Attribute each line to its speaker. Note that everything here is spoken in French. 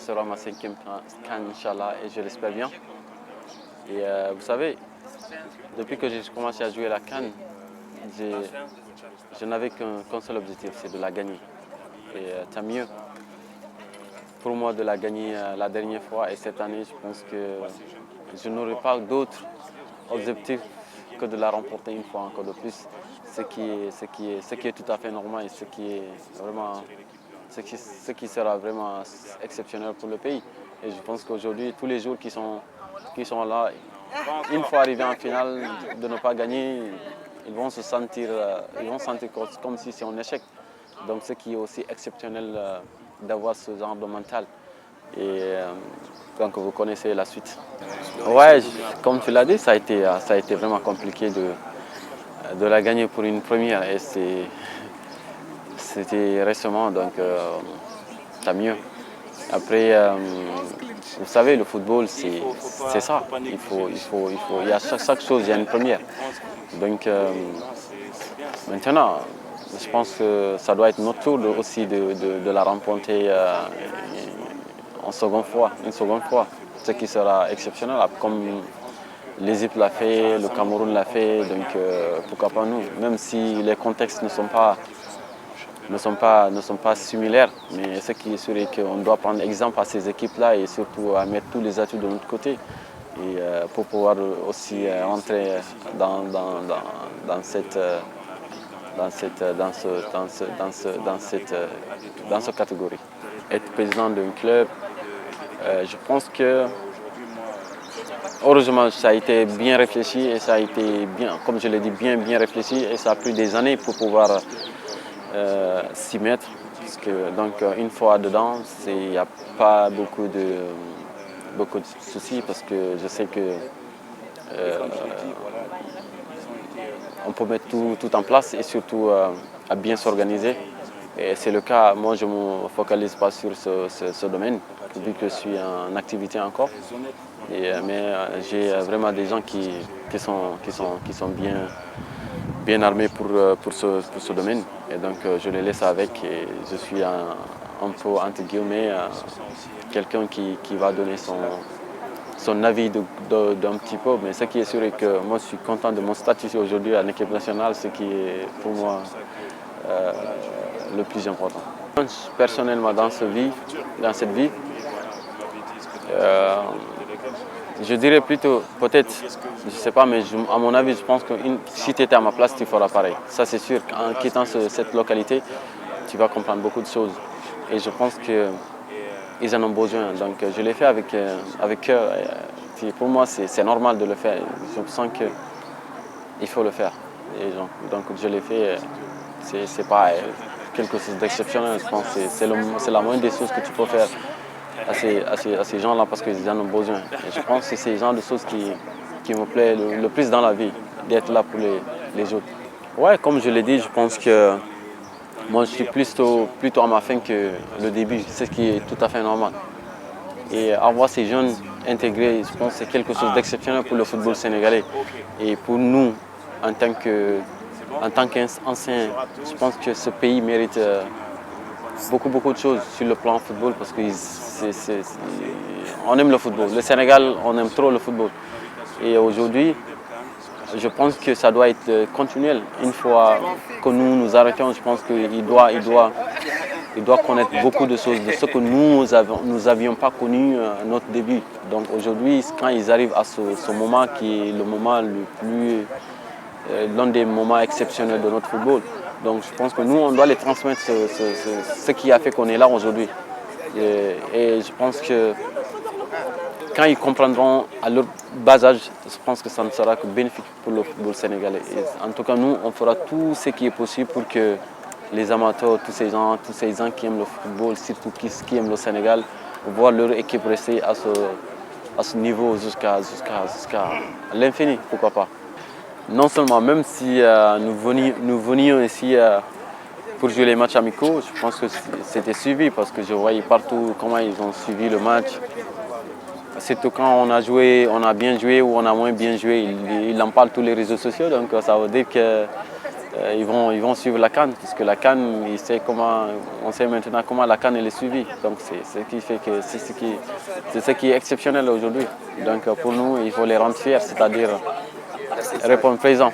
Speaker 1: sera ma 5e CAN, Inch'Allah, et je l'espère bien. Et vous savez, depuis que j'ai commencé à jouer la CAN, je n'avais qu'un seul objectif, c'est de la gagner. Et tant mieux pour moi de la gagner la dernière fois. Et cette année, je pense que je n'aurai pas d'autre objectif que de la remporter une fois encore de plus. Ce qui est tout à fait normal et ce qui sera vraiment exceptionnel pour le pays. Et je pense qu'aujourd'hui, tous les joueurs qui sont là, une fois arrivés en finale, de ne pas gagner, ils vont se sentir comme si c'est un échec. Donc ce qui est aussi exceptionnel d'avoir ce genre de mental. Et donc vous connaissez la suite. Ouais, comme tu l'as dit, ça a été vraiment compliqué de la gagner pour une première. Et c'était récemment, donc tant mieux. Après, vous savez, le football, c'est ça. Il y a chaque chose, il y a une première. Donc maintenant, je pense que ça doit être notre tour aussi de la remporter une seconde fois, ce qui sera exceptionnel, comme l'Égypte l'a fait, le Cameroun l'a fait, donc pourquoi pas nous, même si les contextes ne sont pas similaires, mais ce qui est sûr est qu'on doit prendre exemple à ces équipes-là et surtout à mettre tous les atouts de notre côté et pour pouvoir aussi entrer dans cette catégorie. Être président d'un club, je pense que heureusement ça a été bien réfléchi et ça a été bien, comme je l'ai dit, bien réfléchi et ça a pris des années pour pouvoir s'y mettre. Parce que donc une fois dedans, il n'y a pas beaucoup de soucis parce que je sais que on peut mettre tout en place et surtout à bien s'organiser. Et c'est le cas, moi je ne me focalise pas sur ce domaine, vu que je suis en activité encore. Mais j'ai vraiment des gens qui sont bien armés pour ce domaine. Et donc je les laisse avec et je suis un peu, entre guillemets, quelqu'un qui va donner son avis d'un petit peu. Mais ce qui est sûr est que moi je suis content de mon statut aujourd'hui en équipe nationale, ce qui est pour moi le plus important. Personnellement, dans cette vie, je dirais plutôt, peut-être, je ne sais pas, mais à mon avis, je pense que si tu étais à ma place, tu feras pareil. Ça, c'est sûr. En quittant cette localité, tu vas comprendre beaucoup de choses. Et je pense qu'ils en ont besoin. Donc, je l'ai fait avec eux. Et pour moi, c'est normal de le faire. Je sens qu'il faut le faire. Et donc, je l'ai fait. C'est pas quelque chose d'exceptionnel. Je pense que c'est la moindre des choses que tu peux faire à ces gens-là parce qu'ils en ont besoin. Et je pense que c'est ce genre de choses qui me plaît le plus dans la vie, d'être là pour les autres. Ouais, comme je l'ai dit, je pense que moi je suis plutôt à ma fin que le début, ce qui est tout à fait normal. Et avoir ces jeunes intégrés, je pense que c'est quelque chose d'exceptionnel pour le football sénégalais. Et pour nous, en tant qu'anciens, je pense que ce pays mérite beaucoup de choses sur le plan football parce qu'on aime le football. Le Sénégal, on aime trop le football. Et aujourd'hui, je pense que ça doit être continuel. Une fois que nous arrêtons, je pense qu'il doit connaître beaucoup de choses, de ce que nous n'avions pas connu à notre début. Donc aujourd'hui, quand ils arrivent à ce moment qui est le moment l'un des moments exceptionnels de notre football. Donc je pense que nous, on doit les transmettre ce qui a fait qu'on est là aujourd'hui. Et je pense que quand ils comprendront à leur bas âge, je pense que ça ne sera que bénéfique pour le football sénégalais. Et en tout cas, nous, on fera tout ce qui est possible pour que les amateurs, tous ces gens qui aiment le football, surtout qui aiment le Sénégal, voient leur équipe rester à ce niveau jusqu'à l'infini, pourquoi pas. Non seulement, même si nous venions ici pour jouer les matchs amicaux, je pense que c'était suivi parce que je voyais partout comment ils ont suivi le match. Surtout quand on a bien joué ou on a moins bien joué, ils en parlent tous les réseaux sociaux, donc ça veut dire que
Speaker 2: ils vont suivre la CAN, puisque la CAN, on sait maintenant comment la CAN est suivie. Donc c'est ce qui fait que c'est ce qui est exceptionnel aujourd'hui. Donc pour nous, il faut les rendre fiers, c'est-à-dire répondre présent.